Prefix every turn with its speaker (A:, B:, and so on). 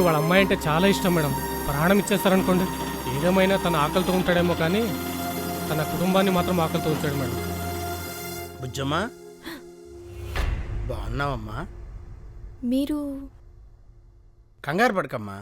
A: వాళ్ళ అమ్మాయి అంటే చాలా ఇష్టం మేడం. ప్రాణం ఇచ్చేస్తారనుకోండి. ఏదేమైనా తన ఆకలితో ఉంటాడేమో కానీ తన కుటుంబాన్ని మాత్రం ఆకలితో ఉంచాడు మేడం.
B: బుజ్జమ్మా, బాగున్నావమ్మా?
C: మీరు
B: కంగారు పడకమ్మా.